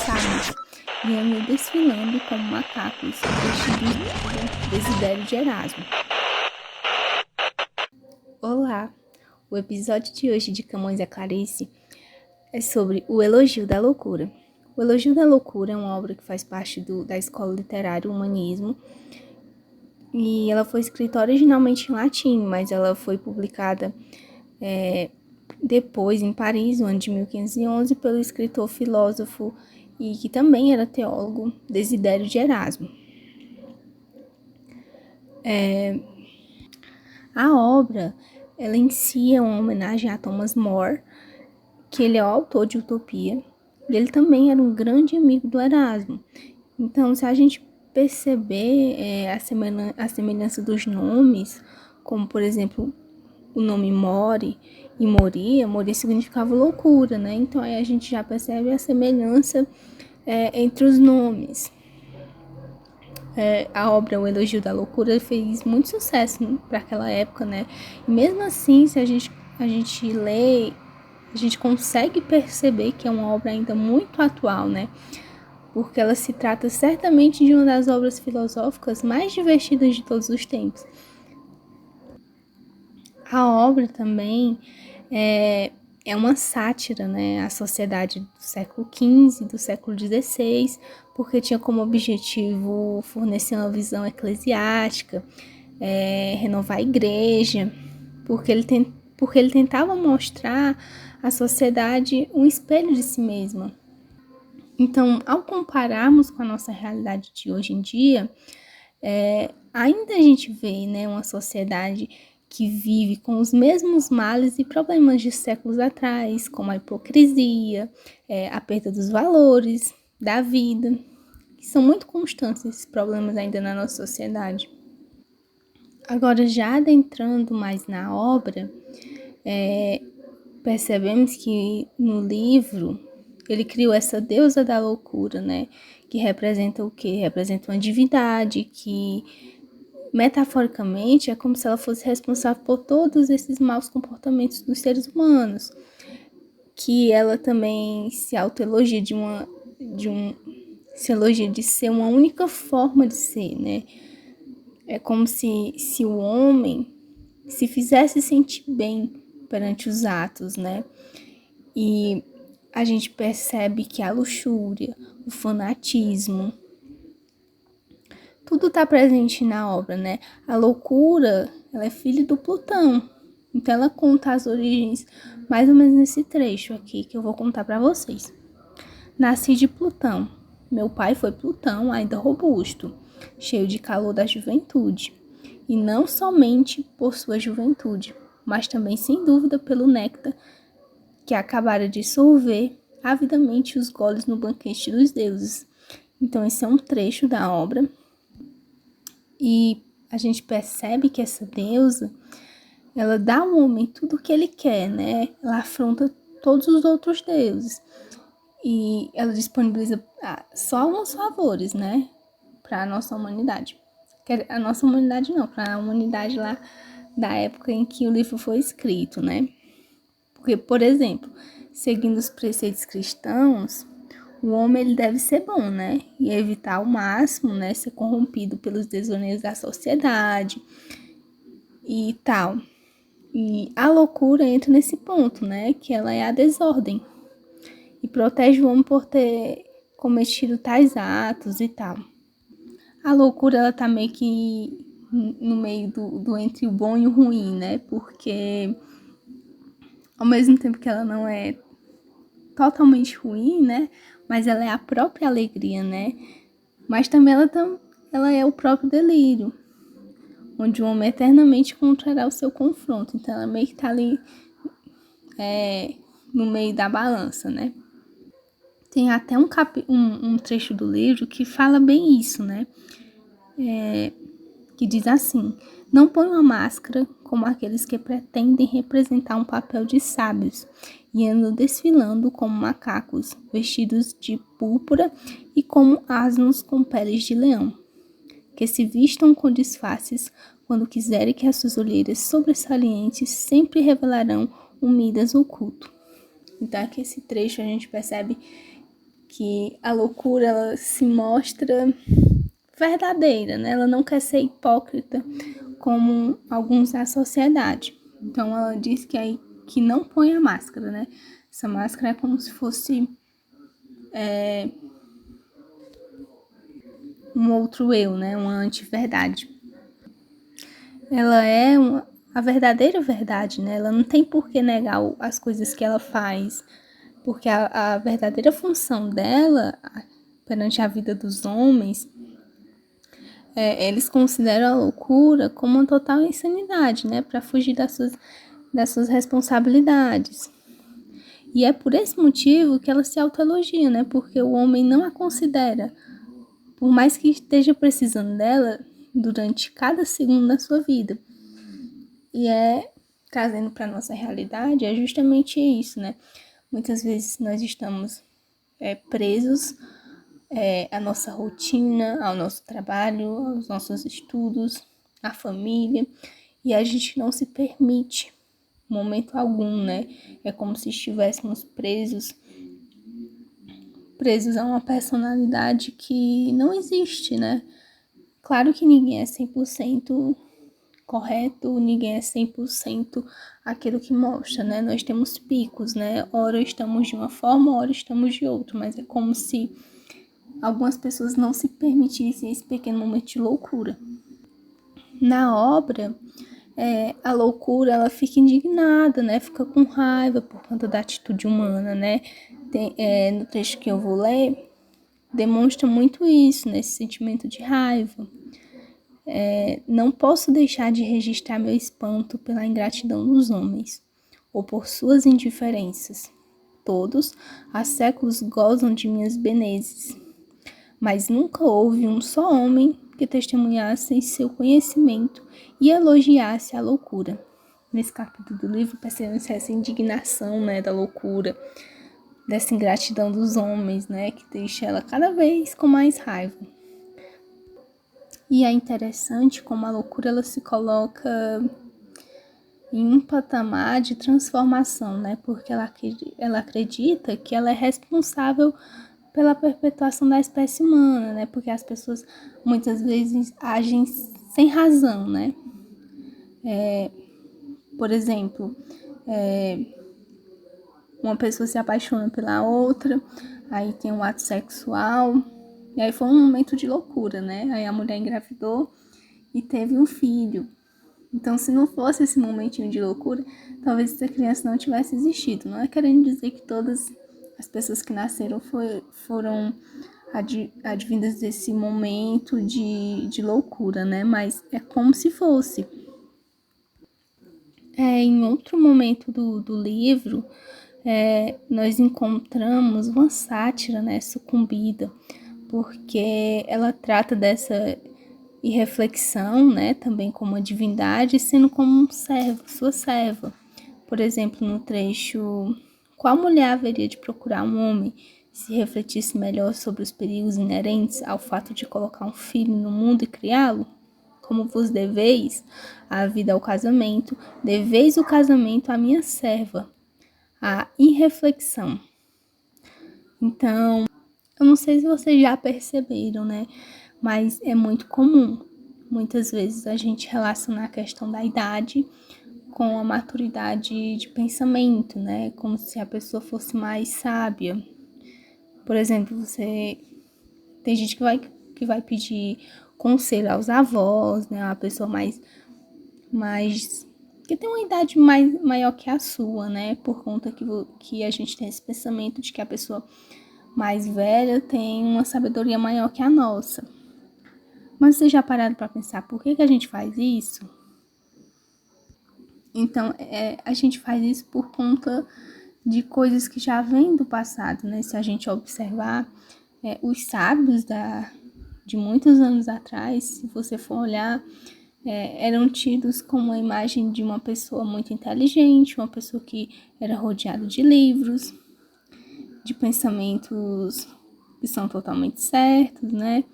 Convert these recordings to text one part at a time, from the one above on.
sábios, vindo desfilando como macacos vestidos do Desidério de Erasmo. Olá! O episódio de hoje de Camões e a Clarice é sobre o Elogio da Loucura. O Elogio da Loucura é uma obra que faz parte da escola literária Humanismo e ela foi escrita originalmente em latim, mas ela foi publicada depois em Paris, no ano de 1511, pelo escritor filósofo e que também era teólogo Desidério de Erasmo. A obra, ela em si é uma homenagem a Thomas More, que ele é o autor de Utopia, e ele também era um grande amigo do Erasmo. Então, se a gente perceber a semelhança dos nomes, como, por exemplo, o nome More e Moria, Moria significava loucura, né? Então, aí a gente já percebe a semelhança entre os nomes. A obra O Elogio da Loucura fez muito sucesso para aquela época, né? E mesmo assim, se a gente lê, a gente consegue perceber que é uma obra ainda muito atual, né? Porque ela se trata certamente de uma das obras filosóficas mais divertidas de todos os tempos. A obra também é uma sátira, né, à sociedade do século XV, do século XVI, porque tinha como objetivo fornecer uma visão eclesiástica, renovar a igreja, porque ele tentava mostrar à sociedade um espelho de si mesma. Então, ao compararmos com a nossa realidade de hoje em dia, ainda a gente vê, né, uma sociedade que vive com os mesmos males e problemas de séculos atrás, como a hipocrisia, a perda dos valores, da vida, que são muito constantes esses problemas ainda na nossa sociedade. Agora, já adentrando mais na obra, percebemos que no livro ele criou essa deusa da loucura, né? Que representa o quê? Representa uma divindade que, metaforicamente, é como se ela fosse responsável por todos esses maus comportamentos dos seres humanos. Que ela também se autoelogia se elogia de ser uma única forma de ser, né? É como se o homem se fizesse sentir bem perante os atos, né? E a gente percebe que a luxúria, o fanatismo, tudo está presente na obra, né? A loucura, ela é filha do Plutão. Então ela conta as origens mais ou menos nesse trecho aqui que eu vou contar para vocês. Nasci de Plutão. Meu pai foi Plutão, ainda robusto, cheio de calor da juventude. E não somente por sua juventude, mas também sem dúvida pelo néctar que acabara de sorver avidamente os goles no banquete dos deuses. Então esse é um trecho da obra. E a gente percebe que essa deusa, ela dá ao homem tudo o que ele quer, né? Ela afronta todos os outros deuses. E ela disponibiliza só alguns favores, né? Para a nossa humanidade. A nossa humanidade não, para a humanidade lá da época em que o livro foi escrito, né? Porque, por exemplo, seguindo os preceitos cristãos, o homem ele deve ser bom, né? E evitar ao máximo, né, ser corrompido pelos desvaneios da sociedade e tal. E a loucura entra nesse ponto, né? Que ela é a desordem. E protege o homem por ter cometido tais atos e tal. A loucura, ela tá meio que no meio do entre o bom e o ruim, né? Porque ao mesmo tempo que ela não é totalmente ruim, né? Mas ela é a própria alegria, né? Mas também ela é o próprio delírio, onde o homem eternamente encontrará o seu confronto. Então ela meio que tá ali no meio da balança, né? Tem até um trecho do livro que fala bem isso, né? Que diz assim: não põe uma máscara como aqueles que pretendem representar um papel de sábios e andam desfilando como macacos, vestidos de púrpura e como asnos com peles de leão, que se vistam com disfarces quando quiserem que as suas olheiras sobressalentes sempre revelarão um Midas oculto. Então aqui esse trecho a gente percebe que a loucura ela se mostra verdadeira, né? Ela não quer ser hipócrita como alguns da sociedade. Então ela diz que aí que não põe a máscara, né? Essa máscara é como se fosse um outro eu, né? Uma anti-verdade. Ela é a verdadeira verdade, né? Ela não tem por que negar as coisas que ela faz, porque a verdadeira função dela perante a vida dos homens, eles consideram a loucura como uma total insanidade, né? Para fugir das suas responsabilidades. E é por esse motivo que ela se autoelogia, né? Porque o homem não a considera, por mais que esteja precisando dela durante cada segundo da sua vida. E trazendo para nossa realidade, é justamente isso, né? Muitas vezes nós estamos presos à nossa rotina, ao nosso trabalho, aos nossos estudos, à família, e a gente não se permite momento algum, né? É como se estivéssemos presos a uma personalidade que não existe, né? Claro que ninguém é 100% correto, ninguém é 100% aquilo que mostra, né? Nós temos picos, né? Ora estamos de uma forma, ora estamos de outra, mas é como se algumas pessoas não se permitissem esse pequeno momento de loucura. Na obra, a loucura, ela fica indignada, né? Fica com raiva por conta da atitude humana, né? No trecho que eu vou ler, demonstra muito isso, né? Esse sentimento de raiva. Não posso deixar de registrar meu espanto pela ingratidão dos homens, ou por suas indiferenças. Todos, há séculos, gozam de minhas benesses, mas nunca houve um só homem que testemunhasse seu conhecimento e elogiasse a loucura. Nesse capítulo do livro, percebemos essa indignação, né, da loucura, dessa ingratidão dos homens, né, que deixa ela cada vez com mais raiva. E é interessante como a loucura ela se coloca em um patamar de transformação, né, porque ela acredita que ela é responsável pela perpetuação da espécie humana, né? Porque as pessoas muitas vezes agem sem razão, né? Por exemplo, uma pessoa se apaixona pela outra, aí tem um ato sexual, e aí foi um momento de loucura, né? Aí a mulher engravidou e teve um filho. Então, se não fosse esse momentinho de loucura, talvez essa criança não tivesse existido. Não é querendo dizer que todas as pessoas que nasceram foram advindas desse momento de loucura, né? Mas é como se fosse. Em outro momento do livro, nós encontramos uma sátira, né, sucumbida, porque ela trata dessa irreflexão, né, também como uma divindade, sendo como um servo, sua serva. Por exemplo, no trecho, qual mulher haveria de procurar um homem se refletisse melhor sobre os perigos inerentes ao fato de colocar um filho no mundo e criá-lo? Como vos deveis a vida ao casamento, deveis o casamento à minha serva, a irreflexão. Então, eu não sei se vocês já perceberam, né? Mas é muito comum, muitas vezes, a gente relacionar a questão da idade com a maturidade de pensamento, né? Como se a pessoa fosse mais sábia. Por exemplo, tem gente que vai pedir conselho aos avós, né? Uma pessoa mais que tem uma idade maior que a sua, né? Por conta que a gente tem esse pensamento de que a pessoa mais velha tem uma sabedoria maior que a nossa. Mas vocês já pararam para pensar por que a gente faz isso? Então, a gente faz isso por conta de coisas que já vêm do passado, né? Se a gente observar, os sábios de muitos anos atrás, se você for olhar, eram tidos como a imagem de uma pessoa muito inteligente, uma pessoa que era rodeada de livros, de pensamentos que são totalmente certos, né?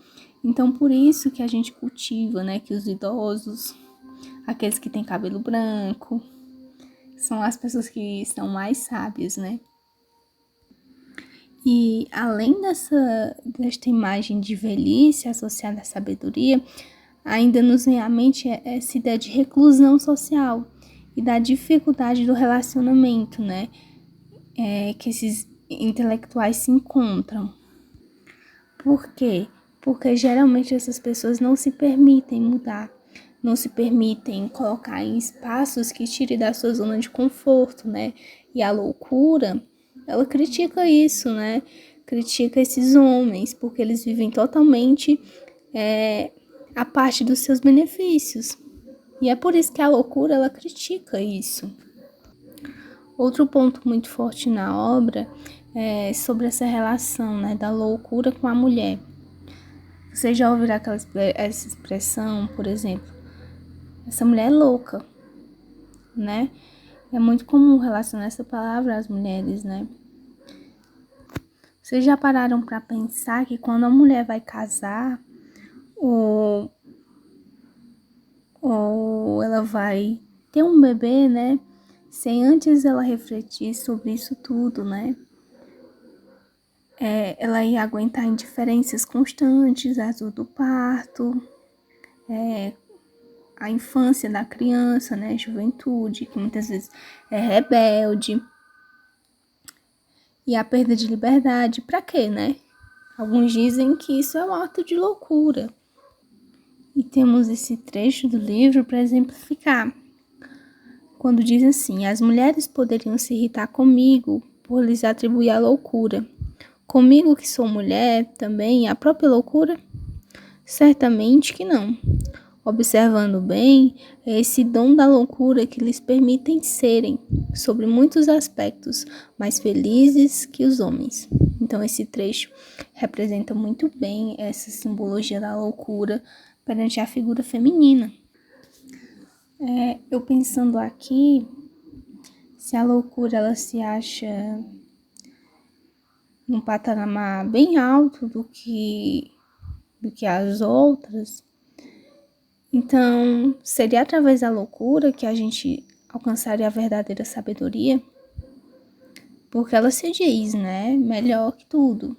Então, por isso que a gente cultiva, né, que os idosos, aqueles que têm cabelo branco, são as pessoas que são mais sábias, né? E além desta imagem de velhice associada à sabedoria, ainda nos vem à mente essa ideia de reclusão social e da dificuldade do relacionamento, né? Que esses intelectuais se encontram. Por quê? Porque geralmente essas pessoas não se permitem mudar, não se permitem colocar em espaços que tirem da sua zona de conforto, né? E a loucura, ela critica isso, né? Critica esses homens, porque eles vivem totalmente a parte dos seus benefícios. E é por isso que a loucura, ela critica isso. Outro ponto muito forte na obra é sobre essa relação, né, da loucura com a mulher. Você já ouviu essa expressão, por exemplo, essa mulher é louca, né? É muito comum relacionar essa palavra às mulheres, né? Vocês já pararam para pensar que quando a mulher vai casar ou ela vai ter um bebê, né? Sem antes ela refletir sobre isso tudo, né? Ela ia aguentar indiferenças constantes, a dor do parto, a infância da criança, né? Juventude, que muitas vezes é rebelde. E a perda de liberdade, pra quê, né? Alguns dizem que isso é um ato de loucura. E temos esse trecho do livro para exemplificar. Quando diz assim: as mulheres poderiam se irritar comigo por lhes atribuir a loucura. Comigo que sou mulher, também a própria loucura? Certamente que não. Observando bem, é esse dom da loucura que lhes permitem serem, sobre muitos aspectos, mais felizes que os homens. Então, esse trecho representa muito bem essa simbologia da loucura perante a figura feminina. Eu pensando aqui, se a loucura ela se acha num patamar bem alto do que as outras, então seria através da loucura que a gente alcançaria a verdadeira sabedoria, porque ela se diz, né, melhor que tudo.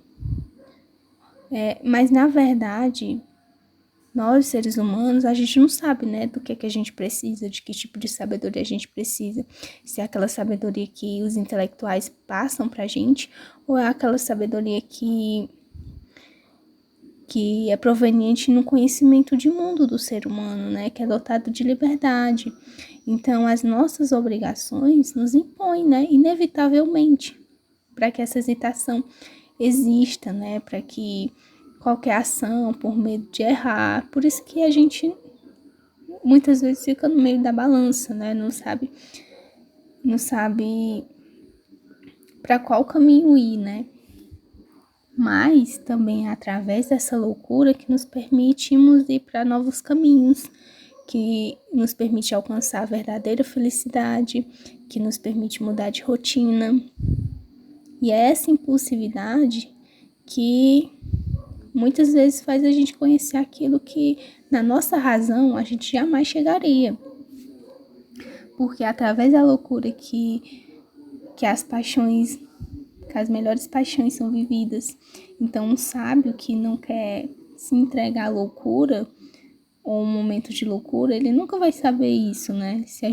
Mas na verdade, nós seres humanos, a gente não sabe, né, do que a gente precisa, de que tipo de sabedoria a gente precisa, se é aquela sabedoria que os intelectuais passam pra gente, ou é aquela sabedoria que é proveniente no conhecimento de mundo do ser humano, né, que é dotado de liberdade. Então, as nossas obrigações nos impõem, né, inevitavelmente, para que essa hesitação exista, né, para que qualquer ação por medo de errar, por isso que a gente muitas vezes fica no meio da balança, né, não sabe para qual caminho ir, né. Mas também é através dessa loucura que nos permitimos ir para novos caminhos, que nos permite alcançar a verdadeira felicidade, que nos permite mudar de rotina. E é essa impulsividade que muitas vezes faz a gente conhecer aquilo que na nossa razão a gente jamais chegaria. Porque é através da loucura que as melhores paixões são vividas. Então, um sábio que não quer se entregar à loucura ou um momento de loucura, ele nunca vai saber isso, né? Se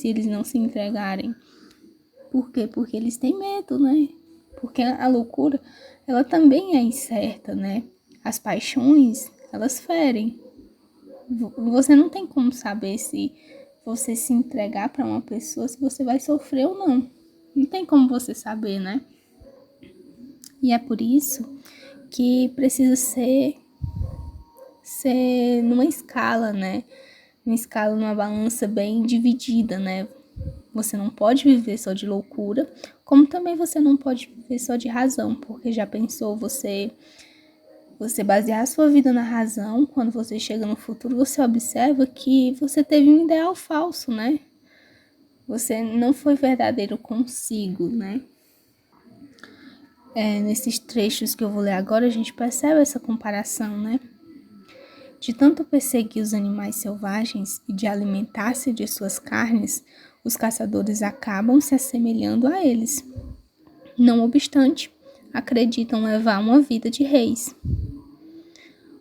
eles não se entregarem. Por quê? Porque eles têm medo, né? Porque a loucura, ela também é incerta, né? As paixões, elas ferem. Você não tem como saber se você se entregar para uma pessoa, se você vai sofrer ou não. Não tem como você saber, né? E é por isso que precisa ser numa escala, né? Numa balança bem dividida, né? Você não pode viver só de loucura, como também você não pode viver só de razão, porque já pensou você basear a sua vida na razão, quando você chega no futuro, você observa que você teve um ideal falso, né? Você não foi verdadeiro consigo, né? Nesses trechos que eu vou ler agora, a gente percebe essa comparação, né? De tanto perseguir os animais selvagens e de alimentar-se de suas carnes, os caçadores acabam se assemelhando a eles. Não obstante, acreditam levar uma vida de reis.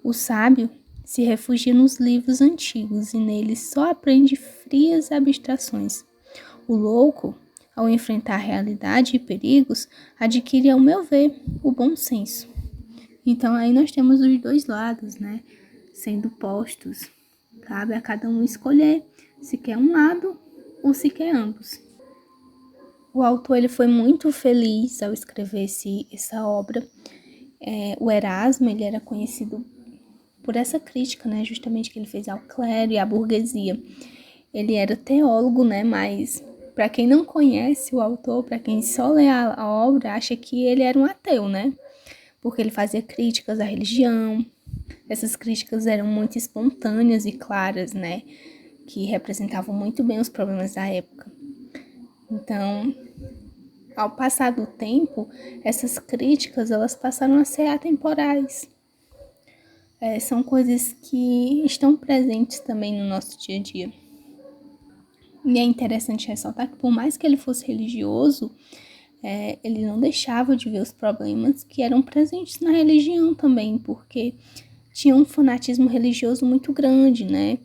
O sábio se refugia nos livros antigos e neles só aprende frias abstrações. O louco, ao enfrentar a realidade e perigos, adquire, ao meu ver, o bom senso. Então aí nós temos os dois lados, né, sendo postos. Cabe a cada um escolher se quer um lado ou se quer ambos. O autor ele foi muito feliz ao escrever essa obra. O Erasmo ele era conhecido por essa crítica, né, justamente que ele fez ao clero e à burguesia. Ele era teólogo, né, mas para quem não conhece o autor, para quem só lê a obra, acha que ele era um ateu, né, porque ele fazia críticas à religião. Essas críticas eram muito espontâneas e claras, né, que representavam muito bem os problemas da época. Então, ao passar do tempo, essas críticas elas passaram a ser atemporais. São coisas que estão presentes também no nosso dia a dia. E é interessante ressaltar que por mais que ele fosse religioso, ele não deixava de ver os problemas que eram presentes na religião também, porque tinha um fanatismo religioso muito grande, né?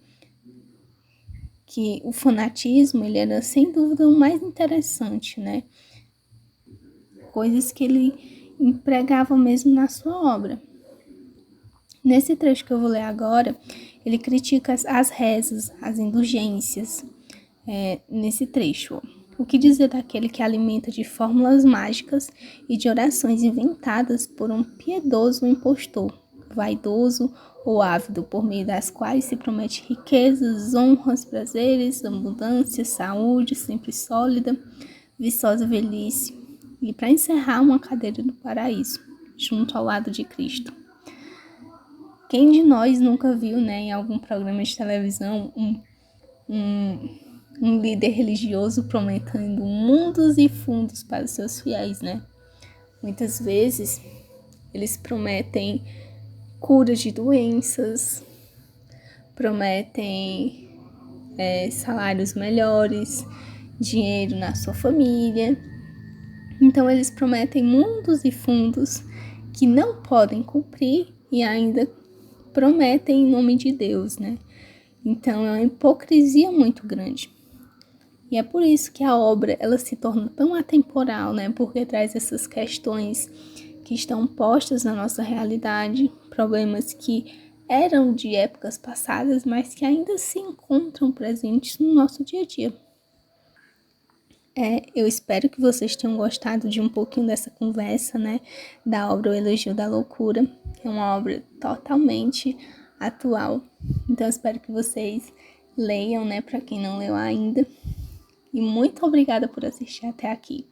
Que o fanatismo, ele era sem dúvida o mais interessante, né? Coisas que ele empregava mesmo na sua obra. Nesse trecho que eu vou ler agora, ele critica as rezas, as indulgências, nesse trecho. O que dizer daquele que alimenta de fórmulas mágicas e de orações inventadas por um piedoso impostor, vaidoso ou ávido, por meio das quais se promete riquezas, honras, prazeres, abundância, saúde sempre sólida, viçosa velhice, e para encerrar uma cadeira do paraíso, junto ao lado de Cristo. Quem de nós nunca viu, né, em algum programa de televisão um líder religioso prometendo mundos e fundos para os seus fiéis, né? Muitas vezes eles prometem cura de doenças, prometem salários melhores, dinheiro na sua família. Então eles prometem mundos e fundos que não podem cumprir e ainda prometem em nome de Deus, né? Então é uma hipocrisia muito grande. E é por isso que a obra ela se torna tão atemporal, né? Porque traz essas questões que estão postas na nossa realidade, problemas que eram de épocas passadas, mas que ainda se encontram presentes no nosso dia a dia. Eu espero que vocês tenham gostado de um pouquinho dessa conversa, né? Da obra O Elogio da Loucura. É uma obra totalmente atual. Então, eu espero que vocês leiam, né? Para quem não leu ainda. E muito obrigada por assistir até aqui.